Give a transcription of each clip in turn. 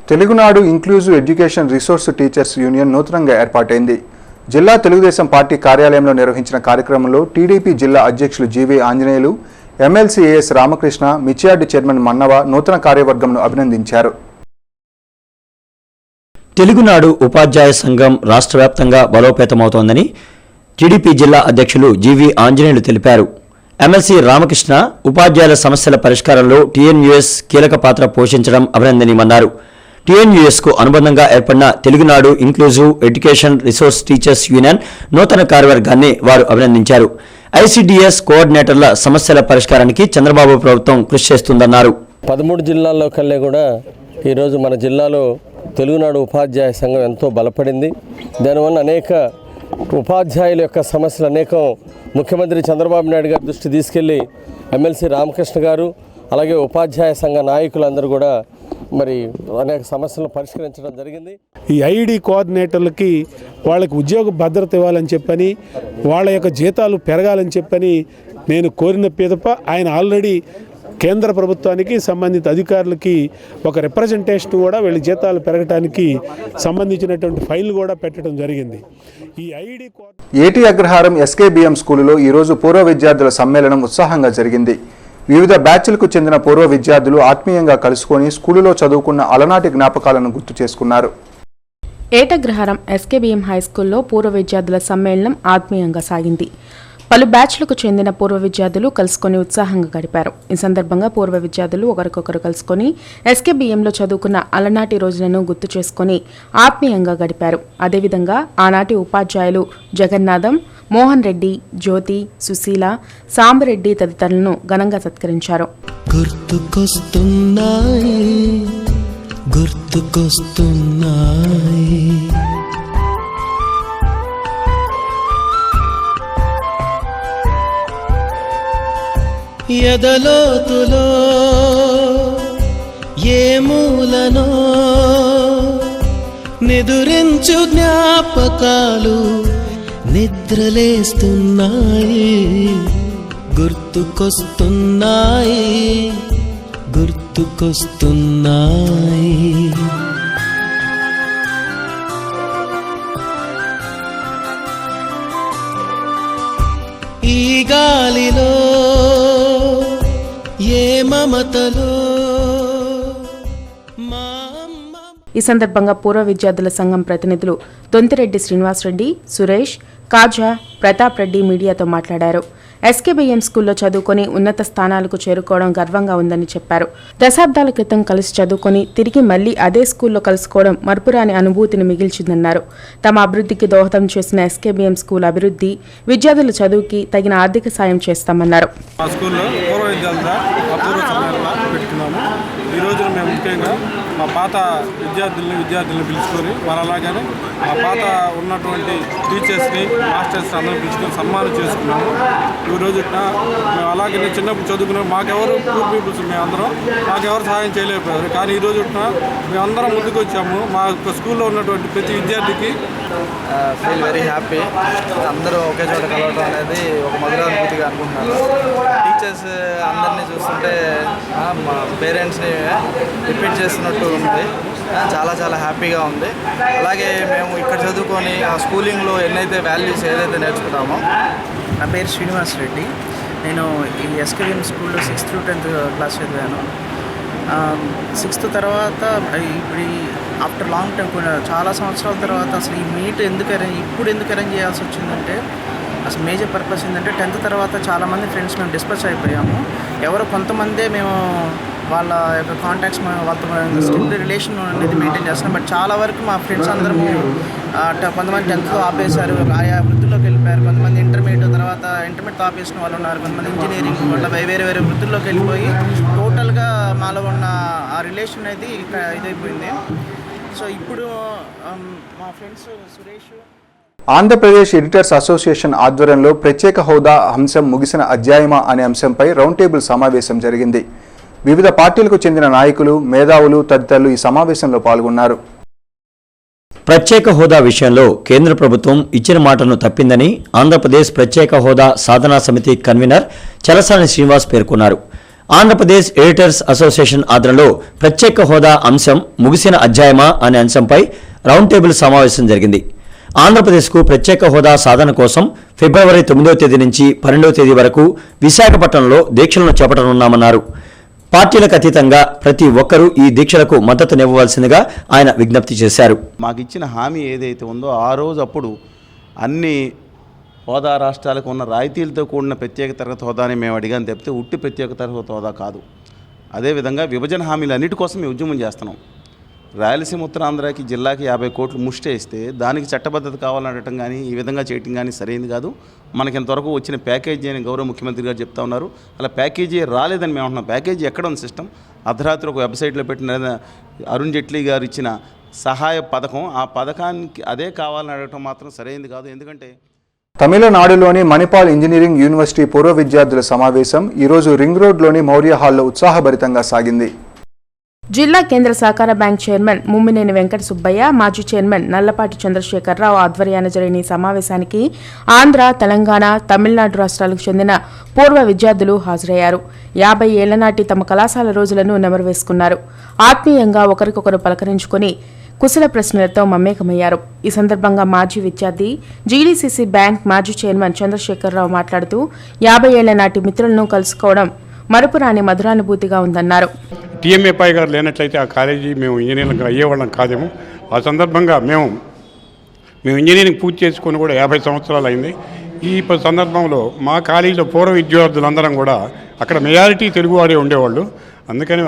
Telugunadu inclusive education resource teachers union నూతనంగా ఏర్పాటైంది. జిల్లా తెలుగుదేశం పార్టీ కార్యాలయంలో నిర్వహించిన కార్యక్రమంలో టీడీపీ జిల్లా అధ్యక్షులు GV Anjaneyulu, MLC AS Ramakrishna, మిర్చియార్డు చైర్మన్ మన్నవ నూతన కార్యవర్గంను అభినందించారు. తెలుగునాడు ఉపాధ్యాయ సంఘం రాష్ట్ర వ్యాప్తంగా బలోపేతమవుతోందని టీడీపీ జిల్లా అధ్యక్షులు జీవీ ఆంజనేయులు తెలిపారు. ఎమ్మెల్సీ రామకృష్ణ ఉపాధ్యాయుల సమస్యల పరిష్కారంలో టీఎన్యూఎస్ కీలక పాత్ర పోషించడం అభినందనీయమన్నారు. టీఎన్యూఎస్కు అనుబంధంగా ఏర్పడిన Telugunadu inclusive education resource teachers union నూతన కార్యవర్గాన్ని వారు అభినందించారు. ఐసీడీఎస్ కోఆర్డినేటర్ల సమస్యల పరిష్కారానికి చంద్రబాబు ప్రభుత్వం కృషి చేస్తుందన్నారు. 13 జిల్లాల్లో కల్లా కూడా ఈరోజు మన జిల్లాలో తెలుగునాడు ఉపాధ్యాయ సంఘం ఎంతో బలపడింది. దానివల్ల అనేక ఉపాధ్యాయుల యొక్క సమస్యలు అనేకం ముఖ్యమంత్రి చంద్రబాబు నాయుడు గారి దృష్టి తీసుకెళ్లి ఎమ్మెల్సీ రామకృష్ణ గారు అలాగే ఉపాధ్యాయ సంఘ నాయకులందరూ కూడా మరి అనేక సమస్యలను పరిష్కరించడం జరిగింది. ఈ ఐఈడి కోఆర్డినేటర్లకి వాళ్ళకి ఉద్యోగ భద్రత ఇవ్వాలని చెప్పని, వాళ్ళ యొక్క జీతాలు పెరగాలని చెప్పని నేను కోరిన పిదప ఆయన ఆల్రెడీ కేంద్ర ప్రభుత్వానికి సంబంధిత అధికారులకి ఒక రిప్రజెంటేషన్ కూడా వీళ్ళ జీతాలు పెరగడానికి సంబంధించినటువంటి ఫైల్ కూడా పెట్టడం జరిగింది. ఈ ఐఈడి ఏటీ అగ్రహారం ఎస్కేబిఎం స్కూలులో ఈరోజు పూర్వ విద్యార్థుల సమ్మేళనం ఉత్సాహంగా జరిగింది. వివిధ బ్యాచ్లకు చెందిన పూర్వ విద్యార్థులు ఆత్మీయంగా కలుసుకొని స్కూలులో చదువుకున్న అలనాటి జ్ఞాపకాలను గుర్తు చేసుకున్నారు. ఏటగ్రహారం ఎస్కేబిఎం హైస్కూల్లో పూర్వ విద్యార్థుల సమ్మేళనం ఆత్మీయంగా సాగింది. పలు బ్యాచ్లకు చెందిన పూర్వ విద్యార్థులు కలుసుకొని ఉత్సాహంగా గడిపారు. ఈ సందర్భంగా పూర్వ విద్యార్థులు ఒకరికొకరు కలుసుకొని ఎస్కేబిఎంలో చదువుకున్న అలనాటి రోజులను గుర్తు చేసుకుని ఆత్మీయంగా గడిపారు. అదేవిధంగా ఆనాటి ఉపాధ్యాయులు జగన్నాథం, మోహన్ రెడ్డి, జ్యోతి, సుశీల, సాంబరెడ్డి తదితరులను ఘనంగా సత్కరించారు. ఎదలోతులో ఏ మూలనో నిదురించు జ్ఞాపకాలు నిద్రలేస్తున్నాయి, గుర్తుకొస్తున్నాయి, గుర్తుకొస్తున్నాయి. ఈ గాలిలో ఏ మమతలో. ఈ సందర్భంగా పూర్వ విద్యార్థుల సంఘం ప్రతినిధులు దొంతిరెడ్డి శ్రీనివాసరెడ్డి, సురేష్, కాజా, ప్రతాప్ రెడ్డి మీడియాతో మాట్లాడారు. ఎస్కేబిఎం స్కూల్లో చదువుకొని ఉన్నత స్థానాలకు చేరుకోవడం గర్వంగా ఉందని చెప్పారు. దశాబ్దాల క్రితం కలిసి చదువుకొని తిరిగి మళ్లీ అదే స్కూల్లో కలుసుకోవడం మరపురాని అనుభూతిని మిగిల్చిందన్నారు. తమ అభివృద్ధికి దోహదం చేసిన ఎస్కేబిఎం స్కూల్ అభివృద్ధి, విద్యార్థుల చదువుకి తగిన ఆర్థిక సాయం చేస్తామన్నారు. ఈ రోజున మేము ముఖ్యంగా మా పాత విద్యార్థులను పిలుచుకొని వాళ్ళు అలాగనే మా పాత ఉన్నటువంటి టీచర్స్ని, మాస్టర్స్ని అందరూ పిలుచుకొని సన్మానం చేసుకున్నాము. ఈ రోజు మేము అలాగే చిన్నప్పుడు చదువుకున్నాం, మాకెవరు పూర్ పీపుల్స్ మేమందరం మాకెవరు సహాయం చేయలేకపోయారు. కానీ ఈ రోజు మేమందరం ముందుకు వచ్చాము. మా యొక్క స్కూల్లో ఉన్నటువంటి ప్రతి విద్యార్థికి ఫీల్ వెరీ హ్యాపీ. అందరూ ఒకే చోట కలవడం అనేది ఒక మధురానుభూతిగా అనుకుంటున్నాను. టీచర్స్ అందరినీ చూస్తుంటే మా పేరెంట్స్ని రిపీట్ చేస్తున్నట్టు ఉంది. చాలా చాలా హ్యాపీగా ఉంది. అలాగే మేము ఇక్కడ చదువుకొని ఆ స్కూలింగ్లో ఎన్నైతే వాల్యూస్ ఏదైతే నేర్చుకున్నామో. నా పేరు శ్రీనివాస్ రెడ్డి. నేను ఈ ఎస్కేబిఎం స్కూల్లో 6th to 10th క్లాస్ చదివాను. 6th తర్వాత ఇప్పుడు ఆఫ్టర్ లాంగ్ టైం చాలా సంవత్సరాల తర్వాత అసలు ఈ మీట్ ఎందుకు అరేంజ్ చేయాల్సి వచ్చిందంటే, అసలు మేజర్ పర్పస్ ఏంటంటే 10th తర్వాత చాలామంది ఫ్రెండ్స్ మేము డిస్పర్స్ అయిపోయాము. ఎవరో కొంతమందే మేము వాళ్ళ యొక్క కాంటాక్ట్స్ వాళ్ళతో స్టిల్ రిలేషన్ అనేది మెయింటైన్ చేస్తున్నాం. బట్ చాలా వరకు మా ఫ్రెండ్స్ అందరము కొంతమంది 10th ఆపేశారు, ఆయా వృత్తుల్లోకి వెళ్ళిపోయారు. కొంతమంది ఇంటర్మీడియట్ ఆపేసిన వాళ్ళు ఉన్నారు. కొంతమంది ఇంజనీరింగ్ వల్ల వేరే వృత్తుల్లోకి వెళ్ళిపోయి టోటల్గా మాలో ఉన్న ఆ రిలేషన్ అనేది ఇదైపోయింది. సో ఇప్పుడు మా friends Suresh. Andhra Pradesh editors association ఆధ్వర్యంలో ప్రత్యేక హోదా అంశం ముగిసిన అధ్యాయమా అనే అంశంపై రౌండ్ టేబుల్ సమావేశం జరిగింది. వివిధ పార్టీలకు చెందిన నాయకులు, మేధావులు తదితరులు ఈ సమావేశంలో పాల్గొన్నారు. ప్రత్యేక హోదా విషయంలో కేంద్ర ప్రభుత్వం ఇచ్చిన మాటను తప్పిందని ఆంధ్రప్రదేశ్ ప్రత్యేక హోదా సాధనా సమితి కన్వీనర్ చలసాని శ్రీనివాస్ పేర్కొన్నారు. ఆంధ్రప్రదేశ్ ఎడిటర్స్ అసోసియేషన్ ఆధ్వర్యంలో ప్రత్యేక హోదా అంశం ముగిసిన అధ్యాయమా అనే అంశంపై రౌండ్ టేబుల్ సమావేశం జరిగింది. ఆంధ్రప్రదేశ్కు ప్రత్యేక హోదా సాధన కోసం ఫిబ్రవరి 9వ తేదీ నుంచి 12వ తేదీ వరకు విశాఖపట్నంలో దీక్షలను చేపట్టనున్నామన్నారు. పార్టీలకు అతీతంగా ప్రతి ఒక్కరూ ఈ దీక్షలకు మద్దతునివ్వవలసిందిగా ఆయన విజ్ఞప్తి చేశారు. మాకు ఇచ్చిన హామీ ఏదైతే ఉందో ఆ రోజు అప్పుడు అన్ని హోదా రాష్ట్రాలకు ఉన్న రాయితీలతో కూడిన ప్రత్యేక తరగతి హోదాని మేము అడిగాను తప్పితే ఉట్టి ప్రత్యేక తరగతి హోదా కాదు. అదేవిధంగా విభజన హామీలు అన్నిటి కోసం మేము ఉద్యమం చేస్తున్నాం. రాయలసీమ ఉత్తరాంధ్రకి జిల్లాకి 50 కోట్లు ముష్టేస్తే దానికి చట్టబద్ధత కావాలనడం కానీ ఈ విధంగా చేయటం కానీ సరైనది కాదు. మనకి ఇంతవరకు వచ్చిన ప్యాకేజీ అని గౌరవ ముఖ్యమంత్రి గారు చెప్తా ఉన్నారు. అలా ప్యాకేజీ రాలేదని మేము అంటున్నాం. ప్యాకేజీ ఎక్కడ ఉంది సిస్టమ్? అర్ధరాత్రి ఒక వెబ్సైట్లో పెట్టిన అరుణ్ జైట్లీ గారు ఇచ్చిన సహాయ పథకం, ఆ పథకానికి అదే కావాలని అడగటం మాత్రం సరైనది కాదు. ఎందుకంటే తమిళనాడులోని మణిపాల్ ఇంజనీరింగ్ యూనివర్సిటీ పూర్వ విద్యార్థుల సమావేశం ఈరోజు రింగ్ రోడ్లోని మౌర్య హాల్లో ఉత్సాహభరితంగా సాగింది. జిల్లా కేంద్ర సహకార బ్యాంక్ చైర్మన్ ముమ్మినేని వెంకట సుబ్బయ్య, మాజీ చైర్మన్ నల్లపాటి చంద్రశేఖరరావు ఆధ్వర్యాన జరిగిన ఈ సమావేశానికి ఆంధ్ర, తెలంగాణ, తమిళనాడు రాష్ట్రాలకు చెందిన పూర్వ విద్యార్థులు హాజరయ్యారు. 50 ఏళ్ల నాటి తమ కళాశాల రోజులను నెమరువేసుకున్నారు. ఆత్మీయంగా ఒకరికొకరు పలకరించుకుని కుశల ప్రశ్నలతో మమేకమయ్యారు. ఈ సందర్భంగా మాజీ విద్యార్థి, జీడీసీసీ బ్యాంక్ మాజీ చైర్మన్ చంద్రశేఖరరావు మాట్లాడుతూ 50 ఏళ్ల నాటి మిత్రులను కలుసుకోవడం మరుపురాని మధురానుభూతిగా ఉందన్నారు. టీఎంఏపై గారు లేనట్లయితే ఆ కాలేజీ మేము ఇంజనీరింగ్ అయ్యేవాళ్ళం కాదేమో. ఆ సందర్భంగా మేము ఇంజనీరింగ్ పూర్తి చేసుకొని కూడా 50 సంవత్సరాలు అయింది. ఈ సందర్భంలో మా కాలేజీలో పూర్వ విద్యార్థులందరం కూడా అక్కడ మెజారిటీ తెలుగువారే ఉండేవాళ్ళు. అందుకని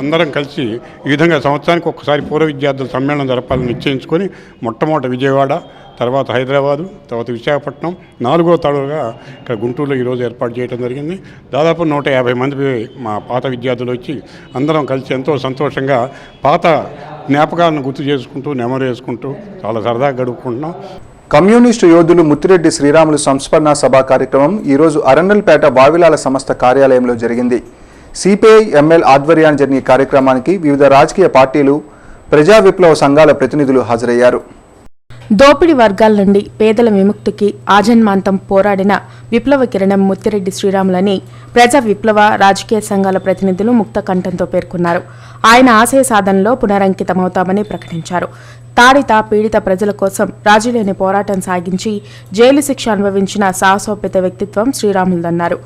అందరం కలిసి ఈ విధంగా సంవత్సరానికి ఒక్కసారి పూర్వ విద్యార్థుల సమ్మేళనం జరపాలని నిశ్చయించుకొని మొట్టమొదటి విజయవాడ, తర్వాత హైదరాబాదు, తర్వాత విశాఖపట్నం, 4వ తడుగా ఇక్కడ గుంటూరులో ఈరోజు ఏర్పాటు చేయడం జరిగింది. దాదాపు 150 మంది మా పాత విద్యార్థులు వచ్చి అందరం కలిసి ఎంతో సంతోషంగా పాత జ్ఞాపకాలను గుర్తు చేసుకుంటూ నెమరు వేసుకుంటూ చాలా సరదాగా గడుపుకుంటున్నాం. కమ్యూనిస్టు యోధులు ముత్తిరెడ్డి శ్రీరాములు సంస్మరణ సభా కార్యక్రమం ఈరోజు అరండల్పేట వావిలాల సంస్థ కార్యాలయంలో జరిగింది. సిపిఐ ఎంఎల్ ఆధ్వర్యాన్ని జరిగిన కార్యక్రమానికి వివిధ రాజకీయ పార్టీలు, ప్రజా విప్లవ సంఘాల ప్రతినిధులు హాజరయ్యారు. దోపిడీ వర్గాల నుండి పేదల విముక్తికి ఆజన్మాంతం పోరాడిన విప్లవ కిరణం ముత్తిరెడ్డి శ్రీరాములని ప్రజా విప్లవ రాజకీయ సంఘాల ప్రతినిధులు ముక్త కంఠంతో పేర్కొన్నారు. ఆయన ఆశయ సాధనలో పునరంకితమవుతామని ప్రకటించారు. తాడిత పీడిత ప్రజల కోసం రాజీలేని పోరాటం సాగించి జైలు శిక్ష అనుభవించిన సాహసోపేత వ్యక్తిత్వం శ్రీరాములదన్నారు.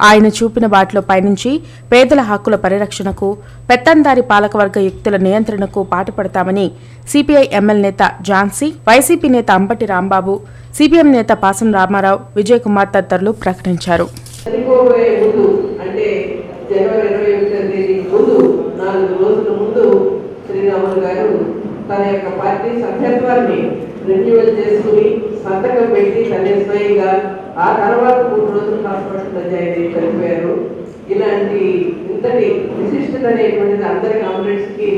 ఆయన చూపిన బాటలో పయనించి పేదల హక్కుల పరిరక్షణకు, పెత్తందారి పాలకవర్గ యుక్తుల నియంత్రణకు పాటుపడతామని సిపిఐ ఎంఎల్ నేత ఝాన్సీ, వైసీపీ నేత అంబటి రాంబాబు, సిపిఎం నేత పాసం రామారావు, విజయ్ కుమార్ తదితరులు ప్రకటించారు. తన యొక్క పార్టీ సభ్యత్వాన్ని రెన్యువల్ చేసుకుని సంతకం పెట్టి తన స్వయంగా ఆ తర్వాత 3 రోజులు హాస్పిటల్లో చనిపోయారు. ఇలాంటి ఇంతటి విశిష్టత అనేటువంటిది అందరి కాంగ్రెస్కి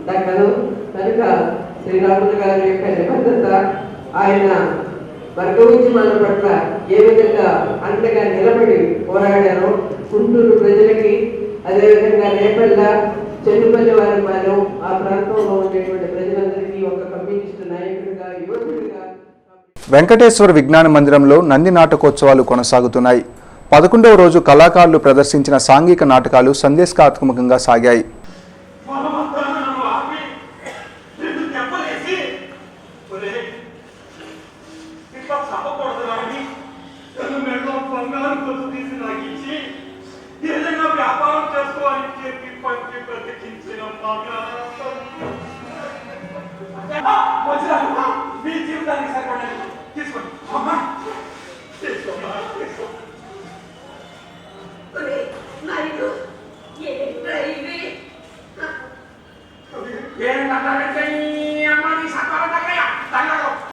దక్కదు. కనుక శ్రీరాములు గారి యొక్క నిబద్ధత, ఆయన వర్గ ఉద్యమాల పట్ల ఏ విధంగా అండగా నిలబడి పోరాడారో గుంటూరు ప్రజలకి, అదేవిధంగా రేపల్ల, చెన్నుపల్లి వారి మనం ఆ ప్రాంతంలో ఉండేటువంటి ప్రజలందరికీ ఒక కమ్యూనిస్టు నాయకుడిగా, యువకుడిగా. వెంకటేశ్వర విజ్ఞాన మందిరంలో నంది నాటకోత్సవాలు కొనసాగుతున్నాయి. 11వ రోజు కళాకారులు ప్రదర్శించిన సాంఘిక నాటకాలు సందేశాత్మకంగా సాగాయి.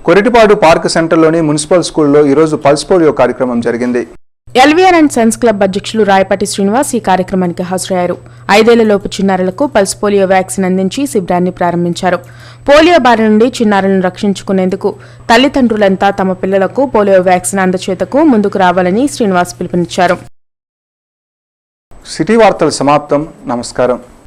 కొరిటిపాడు పార్క్ సెంటర్లోని మున్సిపల్ స్కూల్లో ఈరోజు పల్స్ పోలియో కార్యక్రమం జరిగింది. ఎల్వీఆర్ అండ్ సన్స్ క్లబ్ అధ్యక్షులు రాయపాటి శ్రీనివాస్ ఈ కార్యక్రమానికి హాజరయ్యారు. 5 ఏళ్లలోపు చిన్నారులకు పల్స్ పోలియో వ్యాక్సిన్ అందించి శిబిరాన్ని ప్రారంభించారు. పోలియో బారి నుండి చిన్నారులను రక్షించుకునేందుకు తల్లిదండ్రులంతా తమ పిల్లలకు పోలియో వ్యాక్సిన్ అందచేతకు ముందుకు రావాలని శ్రీనివాస్ పిలుపునిచ్చారు. సిటీ వార్తలు సమాప్తం. నమస్కారం.